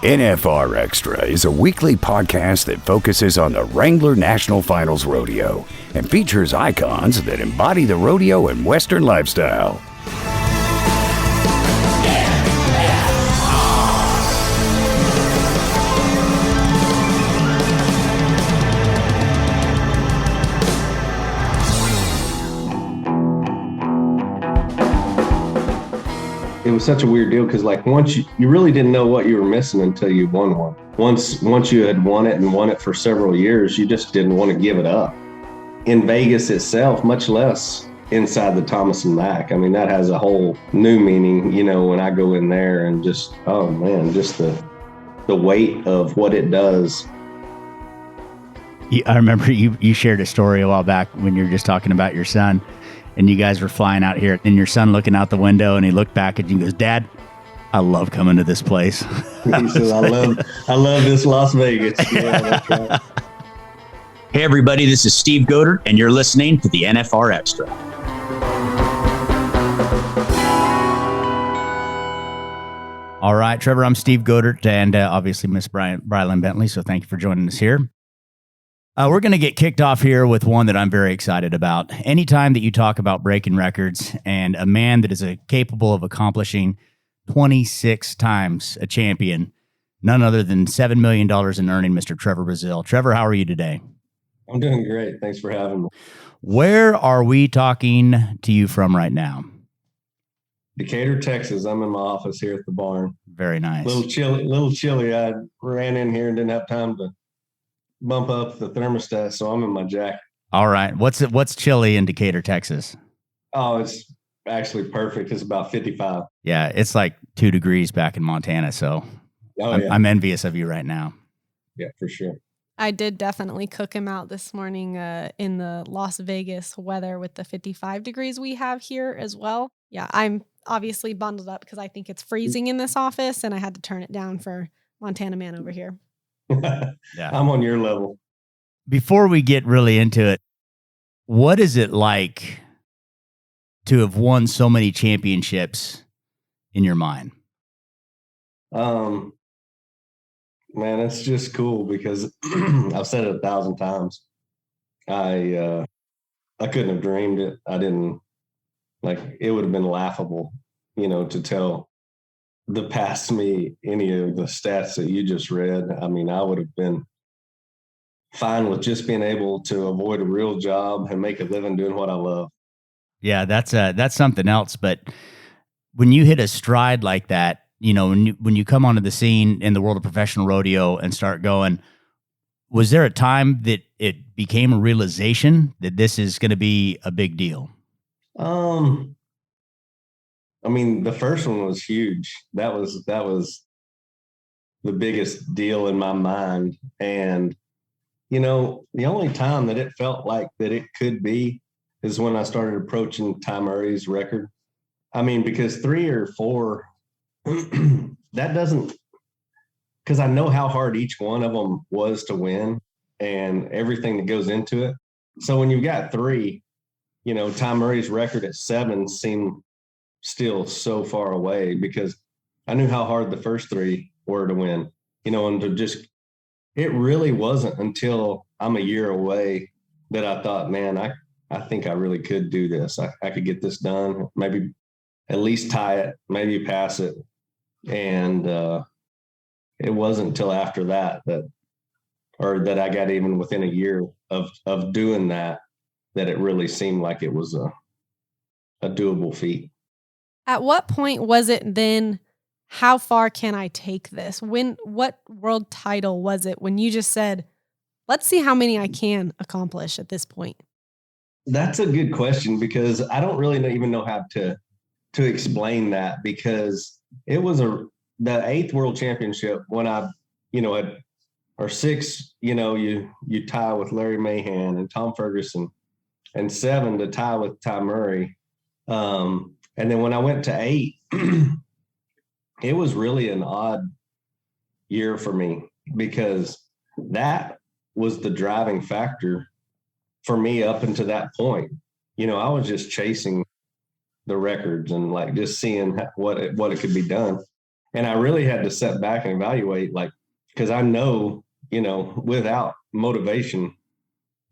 NFR Extra is a weekly podcast that focuses on the Wrangler National Finals Rodeo and features icons that embody the rodeo and Western lifestyle. It was such a weird deal because like once you really didn't know what you were missing until you won one. Once you had won it and won it for several years, you just didn't want to give it up. In Vegas itself, much less inside the Thomas and Mack. I mean, that has a whole new meaning, you know, when I go in there and just, oh man, just the weight of what it does. I remember you shared a story a while back when you were just talking about your son. And you guys were flying out here, and your son looking out the window, and he looked back at you and goes, "Dad, I love coming to this place." He says, I love this Las Vegas. Yeah, that's right. Hey, everybody, this is Steve Goddard, and you're listening to the NFR Extra. All right, Trevor, I'm Steve Goddard, and obviously Miss Brylan Bentley, so thank you for joining us here. We're going to get kicked off here with one that I'm very excited about. Anytime that you talk about breaking records and a man that is capable of accomplishing 26 times a champion, none other than $7 million in earning, Mr. Trevor Brazile. Trevor, how are you today? I'm doing great. Thanks for having me. Where are we talking to you from right now? Decatur, Texas. I'm in my office here at the barn. Very nice. Little chilly. I ran in here and didn't have time to bump up the thermostat, so I'm in my jacket. All right. What's chilly in Decatur, Texas? Oh, it's actually perfect. It's about 55. Yeah, it's like 2 degrees back in Montana, so I'm envious of you right now. Yeah, for sure. I did definitely cook him out this morning in the Las Vegas weather with the 55 degrees we have here as well. Yeah, I'm obviously bundled up because I think it's freezing in this office, and I had to turn it down for Montana man over here. Yeah, I'm on your level. Before we get really into it, what is it like to have won so many championships in your mind? Man, it's just cool because I've said it 1,000 times. I couldn't have dreamed it. I didn't, like, it would have been laughable, you know, to tell the past me any of the stats that you just read. I mean, I would have been fine with just being able to avoid a real job and make a living doing what I love. Yeah, that's something else. But when you hit a stride like that, you know, when you come onto the scene in the world of professional rodeo and start going, was there a time that it became a realization that this is going to be a big deal? I mean, the first one was huge. That was the biggest deal in my mind. And, you know, the only time that it felt like that it could be is when I started approaching Ty Murray's record. I mean, because 3 or 4, that doesn't, because I know how hard each one of them was to win and everything that goes into it. So when you've got 3, you know, Ty Murray's record at 7 seemed still so far away because I knew how hard the first 3 were to win, you know, and to just, it really wasn't until I'm a year away that I thought, man, I think I really could do this. I could get this done, maybe at least tie it, maybe pass it. And it wasn't until after that that I got even within a year of doing that it really seemed like it was a doable feat. At what point was it then, how far can I take this? What world title was it when you just said, let's see how many I can accomplish at this point? That's a good question because I don't really even know how to explain that, because it was the 8th world championship when I, you know, or 6, you know, you tie with Larry Mahan and Tom Ferguson, and 7 to tie with Ty Murray. And then when I went to 8, it was really an odd year for me because that was the driving factor for me up until that point. You know, I was just chasing the records and like just seeing what it could be done. And I really had to sit back and evaluate, like, because I know, without motivation,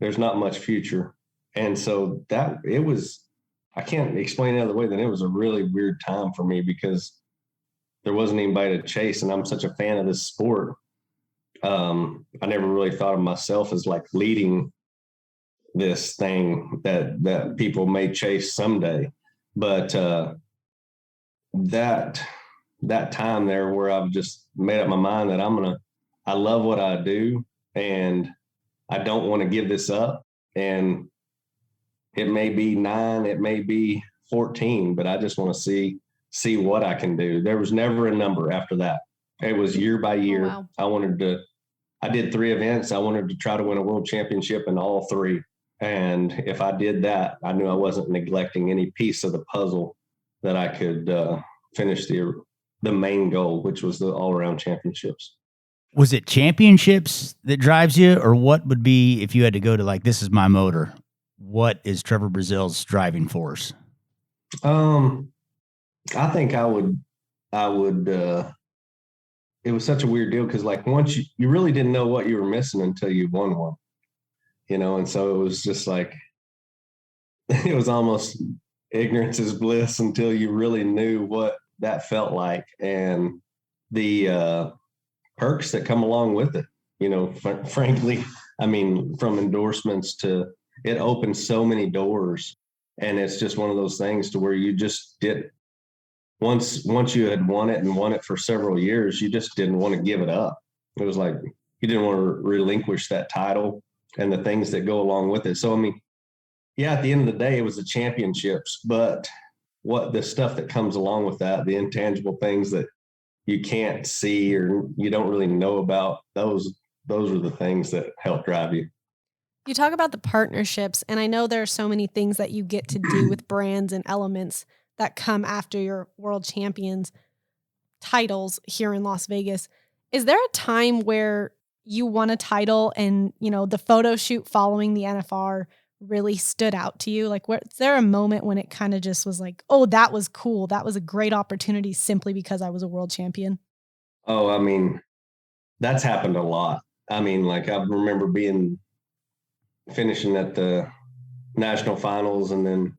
there's not much future. And so I can't explain it other way than it was a really weird time for me because there wasn't anybody to chase. And I'm such a fan of this sport. I never really thought of myself as like leading this thing that people may chase someday. But that time there where I've just made up my mind that I love what I do and I don't want to give this up. And it may be 9, it may be 14, but I just want to see what I can do. There was never a number after that. It was year by year. Oh, wow. I did 3 events. I wanted to try to win a world championship in all 3. And if I did that, I knew I wasn't neglecting any piece of the puzzle that I could finish the main goal, which was the all-around championships. Was it championships that drives you, or what would be, if you had to go to like, this is my motor, what is Trevor Brazile's driving force? I think I would, it was such a weird deal because like once you really didn't know what you were missing until you won one, and so it was just like, it was almost ignorance is bliss until you really knew what that felt like and the perks that come along with it. Frankly, I mean, from endorsements to it opens so many doors, and it's just one of those things to where you just did once you had won it and won it for several years, you just didn't want to give it up. It was like you didn't want to relinquish that title and the things that go along with it. So, I mean, yeah, at the end of the day, it was the championships, but what the stuff that comes along with that, the intangible things that you can't see or you don't really know about, those are the things that help drive you. You talk about the partnerships, and I know there are so many things that you get to do with brands and elements that come after your world champions titles here in Las Vegas. Is there a time where you won a title and, the photo shoot following the NFR really stood out to you? Like, was there a moment when it kind of just was like, oh, that was cool. That was a great opportunity simply because I was a world champion? Oh, I mean, that's happened a lot. I mean, like I remember finishing at the national finals and then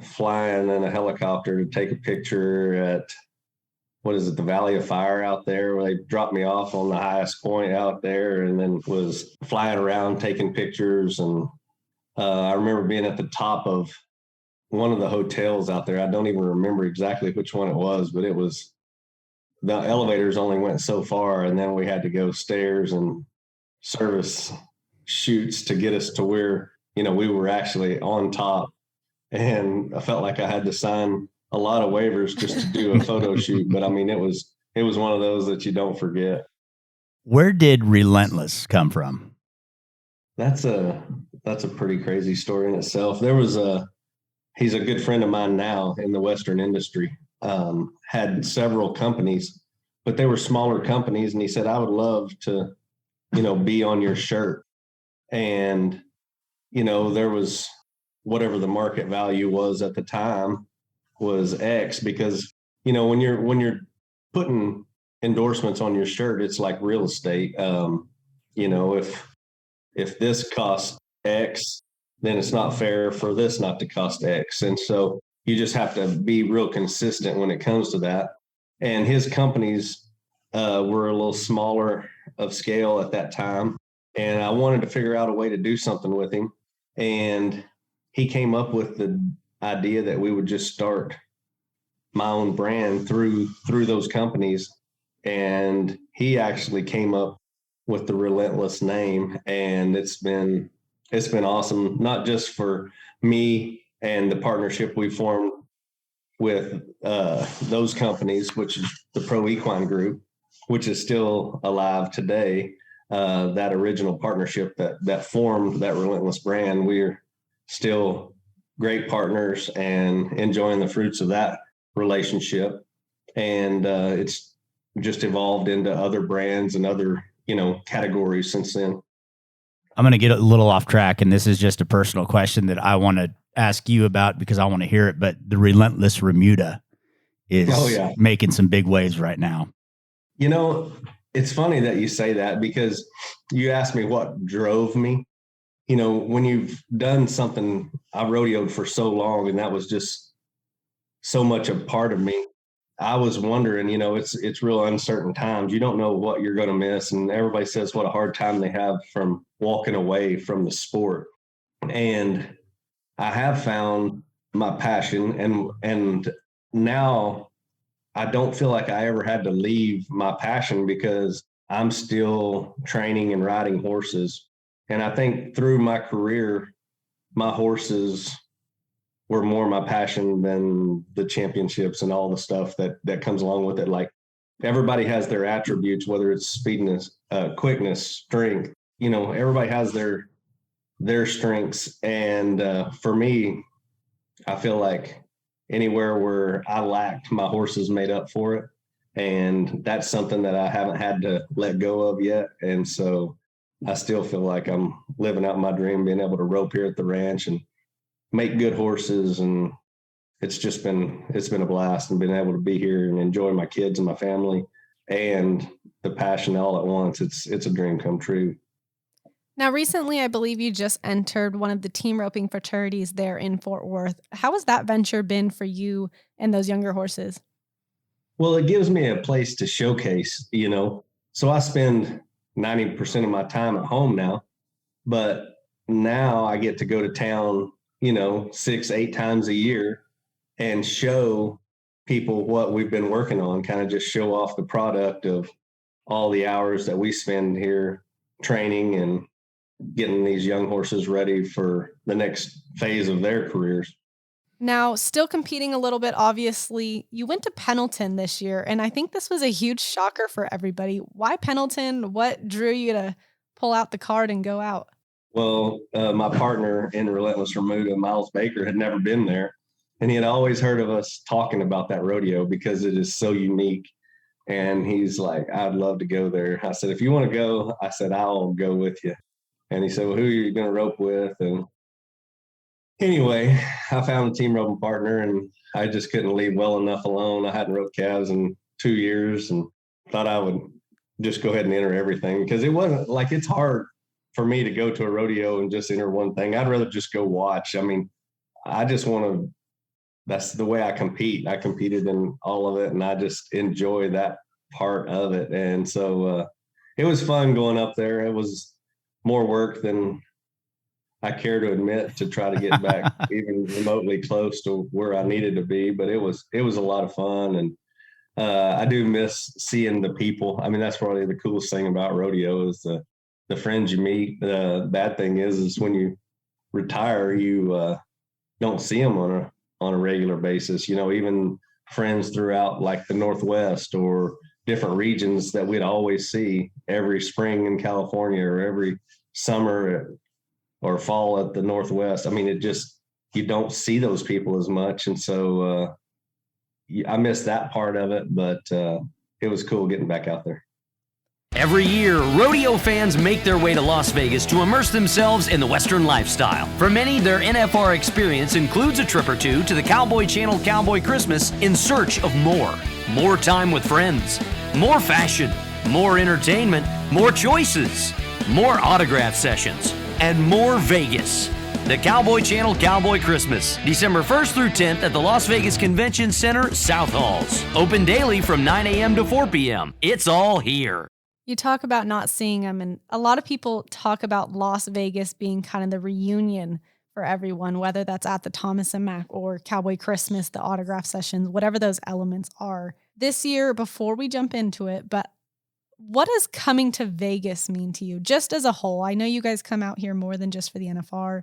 flying in a helicopter to take a picture at, the Valley of Fire out there, where they dropped me off on the highest point out there and then was flying around taking pictures. And I remember being at the top of one of the hotels out there. I don't even remember exactly which one it was, but it was, the elevators only went so far, and then we had to go stairs and service chutes to get us to where, we were actually on top. And I felt like I had to sign a lot of waivers just to do a photo shoot. But I mean, it was one of those that you don't forget. Where did Relentless come from? That's a pretty crazy story in itself. He's a good friend of mine now in the Western industry, had several companies, but they were smaller companies. And he said, I would love to, be on your shirt. And, there was whatever the market value was at the time was X, because, when you're putting endorsements on your shirt, it's like real estate. If this costs X, then it's not fair for this not to cost X. And so you just have to be real consistent when it comes to that. And his companies were a little smaller of scale at that time. And I wanted to figure out a way to do something with him. And he came up with the idea that we would just start my own brand through those companies. And he actually came up with the Relentless name. And it's been awesome, not just for me and the partnership we formed with those companies, which is the Pro Equine Group, which is still alive today. That original partnership that formed that Relentless brand, we're still great partners and enjoying the fruits of that relationship. And it's just evolved into other brands and other, categories since then. I'm going to get a little off track, and this is just a personal question that I want to ask you about because I want to hear it. But the Relentless Remuda, is making some big waves right now. You know, it's funny that you say that, because you asked me what drove me. You know, when you've done something, I rodeoed for so long, and that was just so much a part of me. I was wondering, you know, it's real uncertain times. You don't know what you're going to miss. And everybody says what a hard time they have from walking away from the sport. And I have found my passion, and now I don't feel like I ever had to leave my passion, because I'm still training and riding horses. And I think through my career, my horses were more my passion than the championships and all the stuff that comes along with it. Like, everybody has their attributes, whether it's speediness, quickness, strength. You know, everybody has their strengths. And for me, I feel like anywhere where I lacked, my horses made up for it. And that's something that I haven't had to let go of yet. And so I still feel like I'm living out my dream, being able to rope here at the ranch and make good horses. And it's been a blast, and being able to be here and enjoy my kids and my family and the passion all at once. It's a dream come true. Now, recently, I believe you just entered one of the team roping fraternities there in Fort Worth. How has that venture been for you and those younger horses? Well, it gives me a place to showcase, you know. So I spend 90% of my time at home now, but now I get to go to town, you know, 6-8 times a year and show people what we've been working on, kind of just show off the product of all the hours that we spend here training and getting these young horses ready for the next phase of their careers. Now, still competing a little bit, obviously, you went to Pendleton this year, and I think this was a huge shocker for everybody. Why Pendleton? What drew you to pull out the card and go out? Well, my partner in Relentless Remuda, Miles Baker, had never been there, and he had always heard of us talking about that rodeo because it is so unique. And he's like, I'd love to go there. I said, if you want to go, I said, I'll go with you. And he said, well, who are you going to rope with? And anyway, I found a team roping partner, and I just couldn't leave well enough alone. I hadn't roped calves in 2 years, and thought I would just go ahead and enter everything, because it wasn't like, it's hard for me to go to a rodeo and just enter one thing. I'd rather just go watch. I mean, I just want to, that's the way I compete. I competed in all of it, and I just enjoy that part of it. And so it was fun going up there. It was more work than I care to admit to try to get back even remotely close to where I needed to be. But it was a lot of fun. And I do miss seeing the people. I mean, that's probably the coolest thing about rodeo is the friends you meet. The bad thing is when you retire, you don't see them on a regular basis. You know, even friends throughout like the Northwest or different regions that we'd always see every spring in California or every summer or fall at the Northwest. I mean, you don't see those people as much. And so I missed that part of it, but it was cool getting back out there. Every year, rodeo fans make their way to Las Vegas to immerse themselves in the Western lifestyle. For many, their NFR experience includes a trip or two to the Cowboy Channel Cowboy Christmas in search of more. More time with friends, more fashion, more entertainment, more choices, more autograph sessions, and more Vegas. The Cowboy Channel Cowboy Christmas, December 1st through 10th at the Las Vegas Convention Center, South Halls. Open daily from 9 a.m. to 4 p.m. It's all here. You talk about not seeing them, and a lot of people talk about Las Vegas being kind of the reunion for everyone, whether that's at the Thomas and Mack or Cowboy Christmas, the autograph sessions, whatever those elements are. This year, before we jump into it, but what does coming to Vegas mean to you, just as a whole? I know you guys come out here more than just for the NFR,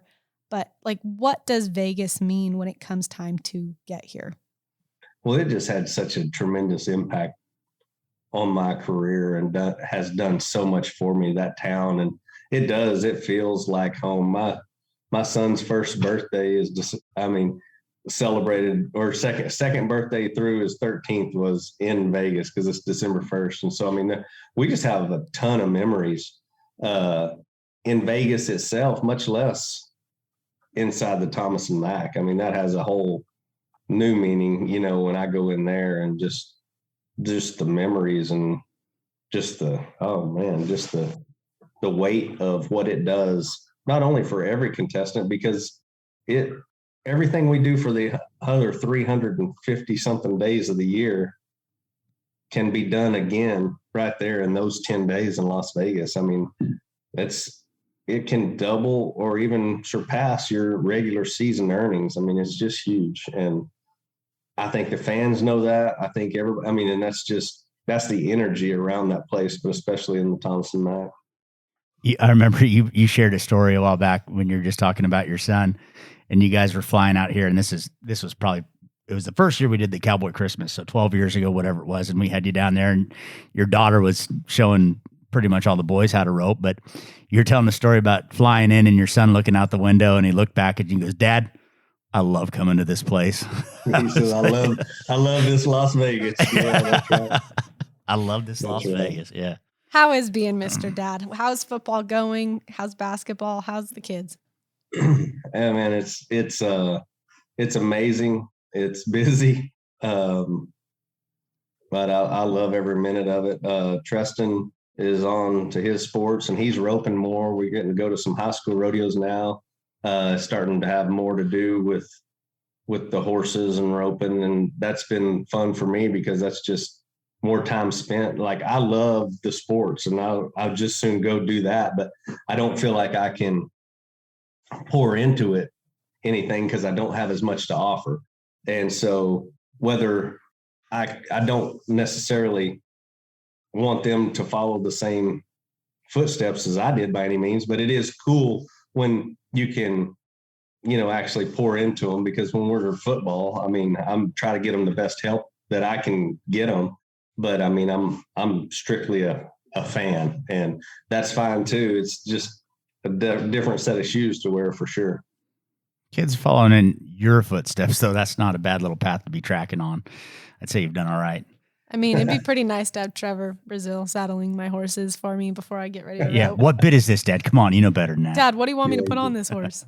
but like, what does Vegas mean when it comes time to get here? Well, it just had such a tremendous impact on my career and has done so much for me, that town. And it feels like home. My son's first birthday is just, celebrated, or second birthday through his 13th was in Vegas because it's December 1st. And so, we just have a ton of memories in Vegas itself, much less inside the Thomas and Mack. That has a whole new meaning, you know, when I go in there, and just the memories, and just the weight of what it does, not only for every contestant, because everything we do for the other 350 something days of the year can be done again right there in those 10 days in Las Vegas. I mean, it can double or even surpass your regular season earnings. I mean, it's just huge. And I think the fans know that. I think and that's the energy around that place, but especially in the Thomas and Mack. I remember you shared a story a while back when you were just talking about your son, and you guys were flying out here, and this was probably, it was the first year we did the Cowboy Christmas, so 12 years ago, whatever it was, and we had you down there, and your daughter was showing pretty much all the boys how to rope, but you're telling the story about flying in and your son looking out the window, and he looked back at you and goes, "Dad, I love coming to this place." He says, I love this Las Vegas. Yeah, that's right. I love this Las Vegas. Yeah. How is being Mr. Dad? How's football going? How's basketball? How's the kids? Yeah, man, it's amazing. It's busy. But I love every minute of it. Treston is on to his sports, and he's roping more. We're getting to go to some high school rodeos now, starting to have more to do with the horses and roping. And that's been fun for me, because that's just more time spent. Like, I love the sports, and I'll just soon go do that, but I don't feel like I can pour into it anything, because I don't have as much to offer. And so whether I don't necessarily want them to follow the same footsteps as I did by any means, but it is cool when you can, you know, actually pour into them, because when we're in football, I mean, I'm trying to get them the best help that I can get them. But I mean, I'm strictly a fan, and that's fine too. It's just a different set of shoes to wear for sure. Kids following in your footsteps, though, that's not a bad little path to be tracking on. I'd say you've done all right. I mean, it'd be pretty nice to have Trevor Brazile saddling my horses for me before I get ready to Yeah. rope. What bit is this, Dad? Come on, you know better than that. Dad, what do you want me to put on this horse?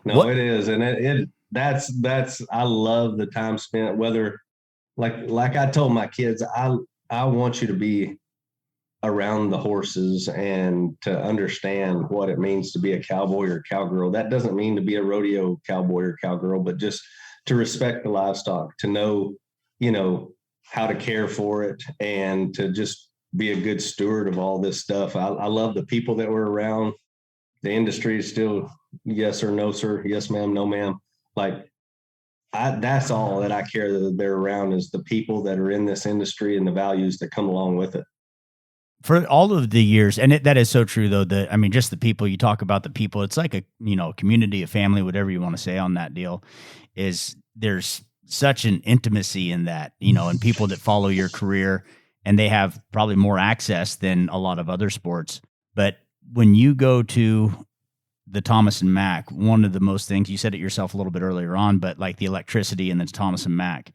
No, it is. And that's, I love the time spent, whether like I told my kids, I want you to be around the horses and to understand what it means to be a cowboy or cowgirl. That doesn't mean to be a rodeo cowboy or cowgirl, but just to respect the livestock, to know, you know, how to care for it, and to just be a good steward of all this stuff. I love the people that were around. The industry is still yes or no, sir. Yes, ma'am. No, ma'am. Like, that's all that I care that they're around, is the people that are in this industry and the values that come along with it. For all of the years, and that is so true, though, that, I mean, just the people, you talk about the people, it's like a, you know, community, a family, whatever you want to say on that deal, is there's such an intimacy in that, you know, and people that follow your career, and they have probably more access than a lot of other sports. But when you go to the Thomas and Mack, one of the most things, you said it yourself a little bit earlier on, but like the electricity in the Thomas and Mack,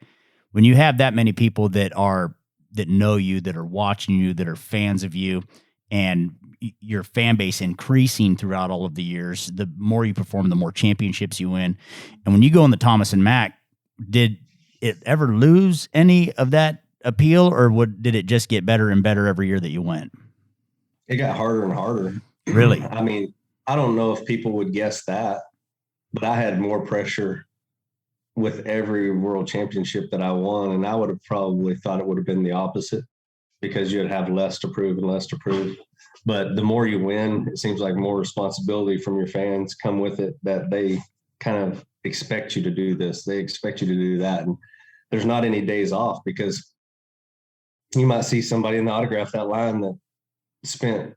when you have that many people that know you, that are watching you, that are fans of you, and your fan base increasing throughout all of the years, the more you perform, the more championships you win. And when you go in the Thomas and Mack, did it ever lose any of that appeal, or did it just get better and better every year that you went? It got harder and harder. Really? I mean, I don't know if people would guess that, but I had more pressure with every world championship that I won. And I would have probably thought it would have been the opposite, because you'd have less to prove and less to prove. But the more you win, it seems like more responsibility from your fans come with it, that they kind of expect you to do this. They expect you to do that. And there's not any days off, because you might see somebody in the autograph that line that spent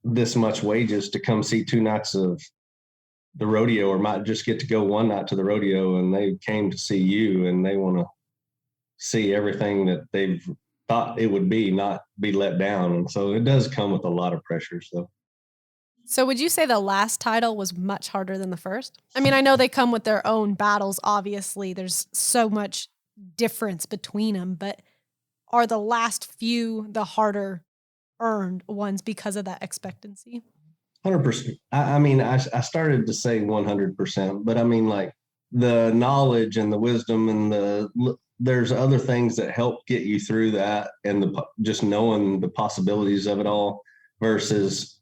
this much wages to come see 2 nights of the rodeo, or might just get to go 1 night to the rodeo, and they came to see you, and they want to see everything that they've thought it would be, not be let down. And so it does come with a lot of pressures, though. So would you say the last title was much harder than the first? I mean, I know they come with their own battles. Obviously, there's so much difference between them, but are the last few the harder earned ones because of that expectancy? 100%. I mean, I started to say 100%, but I mean, like, the knowledge and the wisdom and there's other things that help get you through that, and just knowing the possibilities of it all versus,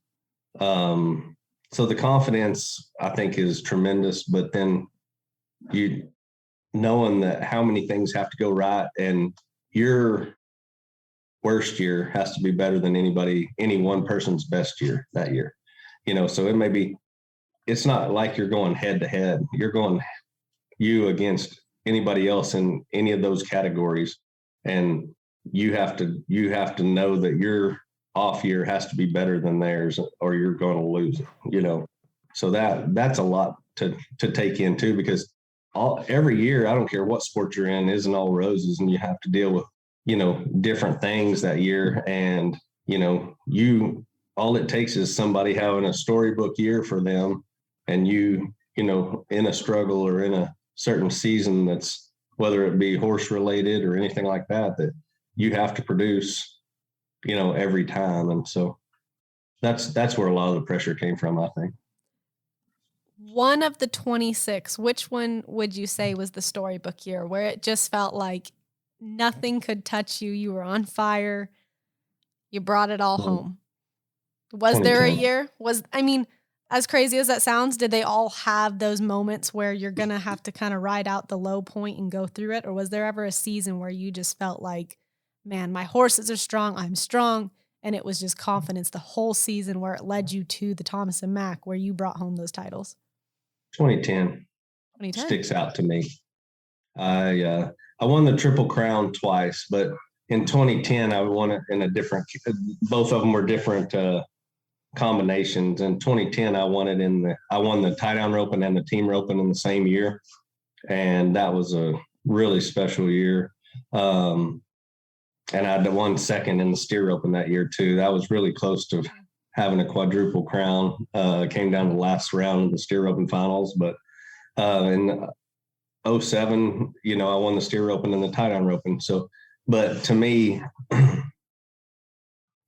so the confidence I think is tremendous, but then you knowing that how many things have to go right, and your worst year has to be better than any one person's best year that year, so it's not like you're going head to head. You're going you against anybody else in any of those categories. And you have to know that your off year has to be better than theirs, or you're going to lose it, so that's a lot to take in too, because every year, I don't care what sport you're in, isn't all roses, and you have to deal with, different things that year. And, all it takes is somebody having a storybook year for them, and in a struggle or in a certain season that's, whether it be horse related or anything like that you have to produce, every time. And so that's where a lot of the pressure came from, I think. One of the 26, which one would you say was the storybook year where it just felt like nothing could touch you? You were on fire. You brought it all home. Was there a year? As crazy as that sounds, did they all have those moments where you're going to have to kind of ride out the low point and go through it? Or was there ever a season where you just felt like, man, my horses are strong, I'm strong, and it was just confidence the whole season where it led you to the Thomas and Mack where you brought home those titles? 2010 sticks out to me. I won the Triple Crown twice, but in 2010 I won it in a different, both of them were different combinations. In 2010 I won the tie down roping and the team roping in the same year, and that was a really special year. And I won second in the steer roping that year too. That was really close to having a quadruple crown. Came down to the last round of the steer roping finals, but in 2007, I won the steer roping and the tie down roping. So, but to me,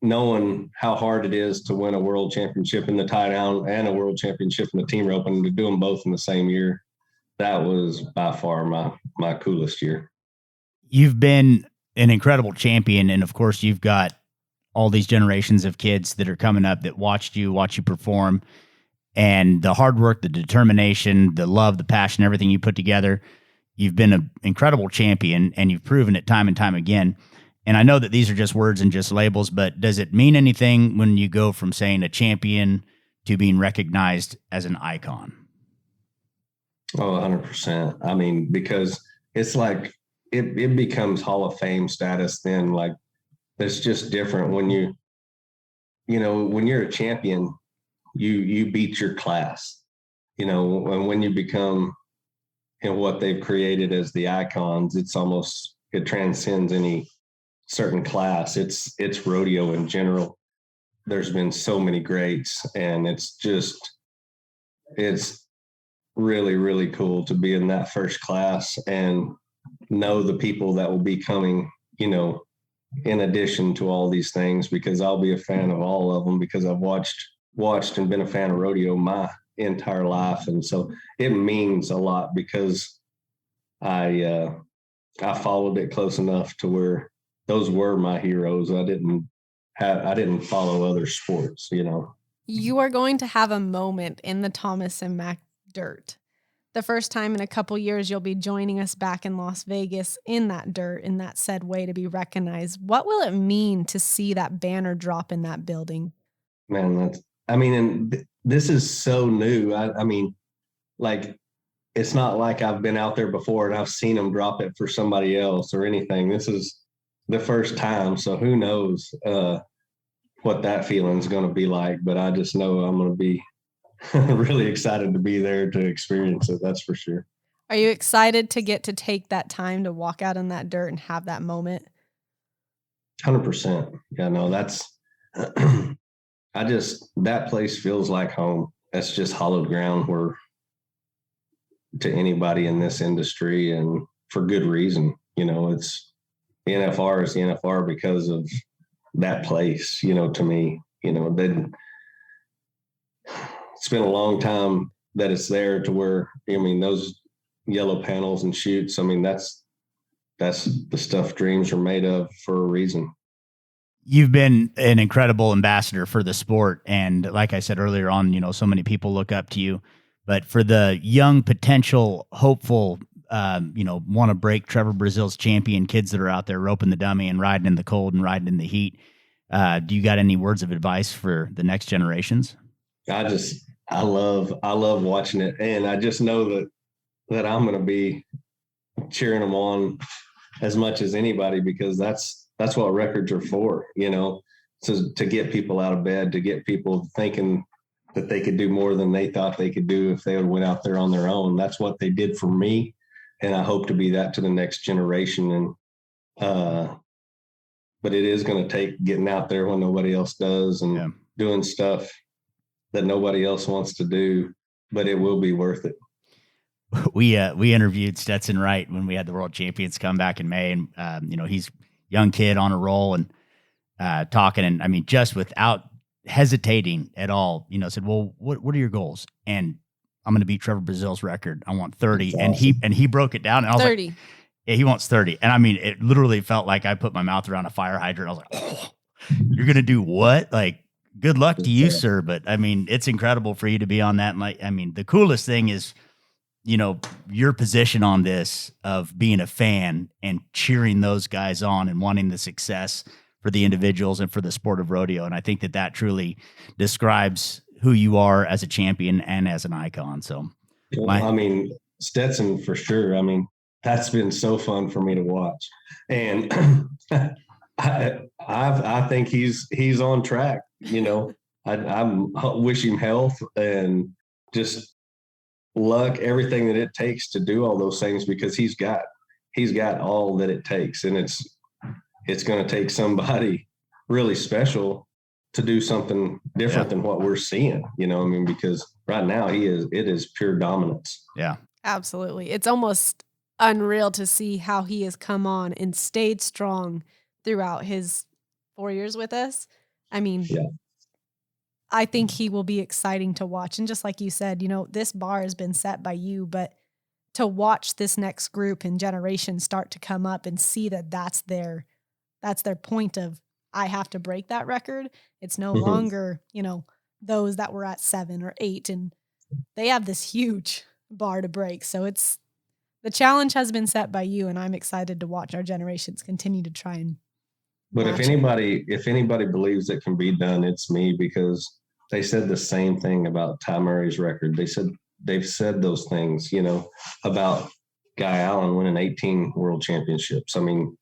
knowing how hard it is to win a world championship in the tie down and a world championship in the team roping, to do them both in the same year, that was by far my coolest year. You've been an incredible champion, and of course you've got all these generations of kids that are coming up that watch you perform, and the hard work, the determination, the love, the passion, everything you put together. You've been an incredible champion, and you've proven it time and time again. And I know that these are just words and just labels, but does it mean anything when you go from saying a champion to being recognized as an icon? Oh, 100%. Because it's like it becomes Hall of Fame status then. Like, it's just different when when you're a champion, you beat your class, and when you become what they've created as the icons, it transcends any certain class. It's rodeo in general. There's been so many greats, and it's really, really cool to be in that first class and know the people that will be coming, in addition to all these things, because I'll be a fan of all of them, because I've watched and been a fan of rodeo my entire life. And so it means a lot, because I followed it close enough to where those were my heroes. I didn't follow other sports, You are going to have a moment in the Thomas and Mack dirt. The first time in a couple years, you'll be joining us back in Las Vegas in that dirt, in that said way to be recognized. What will it mean to see that banner drop in that building? Man, and this is so new. It's not like I've been out there before and I've seen them drop it for somebody else or anything. This is the first time. So who knows what that feeling is going to be like, but I just know I'm going to be really excited to be there to experience it. That's for sure. Are you excited to get to take that time to walk out in that dirt and have that moment? 100%. Yeah, no, that's, that place feels like home. That's just hallowed ground to anybody in this industry, and for good reason. It's the NFR is the NFR because of that place, to me, it's been a long time that it's there to where, those yellow panels and chutes. I mean, that's the stuff dreams are made of for a reason. You've been an incredible ambassador for the sport. And like I said earlier on, so many people look up to you. But for the young, potential, hopeful, want to break Trevor Brazile's champion kids that are out there roping the dummy and riding in the cold and riding in the heat, do you got any words of advice for the next generations? I love watching it. And I just know that I'm going to be cheering them on as much as anybody, because that's what records are for, to get people out of bed, to get people thinking that they could do more than they thought they could do if they would went out there on their own. That's what they did for me. And I hope to be that to the next generation. And, but it is going to take getting out there when nobody else does and doing stuff that nobody else wants to do, but it will be worth it. We interviewed Stetson Wright when we had the world champions come back in May, and he's a young kid on a roll and talking, and I mean, just without hesitating at all, said, well, what are your goals? And I'm going to beat Trevor Brazile's record. I want 30. Awesome. And he broke it down, and I was 30. Like, yeah, he wants 30. And I mean, it literally felt like I put my mouth around a fire hydrant. I was like, oh, you're going to do what? Like, good luck to you, sir. But I mean, it's incredible for you to be on that. And like, I mean, the coolest thing is, your position on this of being a fan and cheering those guys on and wanting the success for the individuals and for the sport of rodeo. And I think that truly describes who you are as a champion and as an icon. So, I mean, Stetson for sure. I mean, that's been so fun for me to watch. And I think he's on track. I wish him health and just luck, everything that it takes to do all those things, because he's got all that it takes. And it's going to take somebody really special to do something different than what we're seeing, because right now it is pure dominance. Yeah, absolutely. It's almost unreal to see how he has come on and stayed strong throughout his 4 years with us. I mean, I think he will be exciting to watch. And just like you said, this bar has been set by you, but to watch this next group and generation start to come up and see that that's their point of, I have to break that record. It's no longer, those that were at 7 or 8, and they have this huge bar to break. So the challenge has been set by you, and I'm excited to watch our generations continue to try and. But if anybody believes it can be done, it's me, because they said the same thing about Ty Murray's record. They've said those things, about Guy Allen winning 18 world championships. I mean,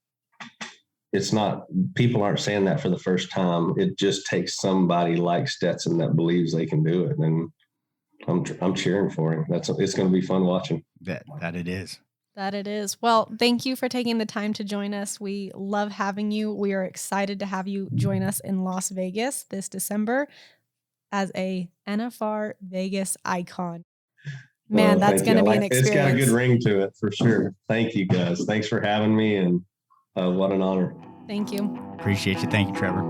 it's not, people aren't saying that for the first time. It just takes somebody like Stetson that believes they can do it. And I'm cheering for him. It's going to be fun watching. That it is. That it is. Well, thank you for taking the time to join us. We love having you. We are excited to have you join us in Las Vegas this December as a NFR Vegas icon. Man, that's going to be an experience. It's got a good ring to it for sure. Thank you, guys. Thanks for having me, and what an honor. Thank you. Appreciate you. Thank you, Trevor.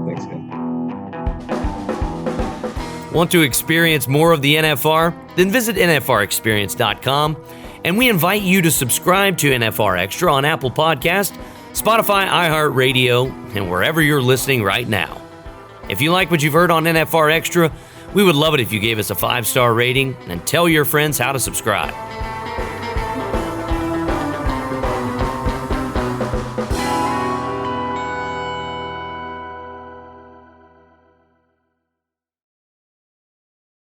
Thanks, guys. Want to experience more of the NFR? Then visit NFRexperience.com. And we invite you to subscribe to NFR Extra on Apple Podcast, Spotify, iHeartRadio, and wherever you're listening right now. If you like what you've heard on NFR Extra, we would love it if you gave us a 5-star rating and tell your friends how to subscribe.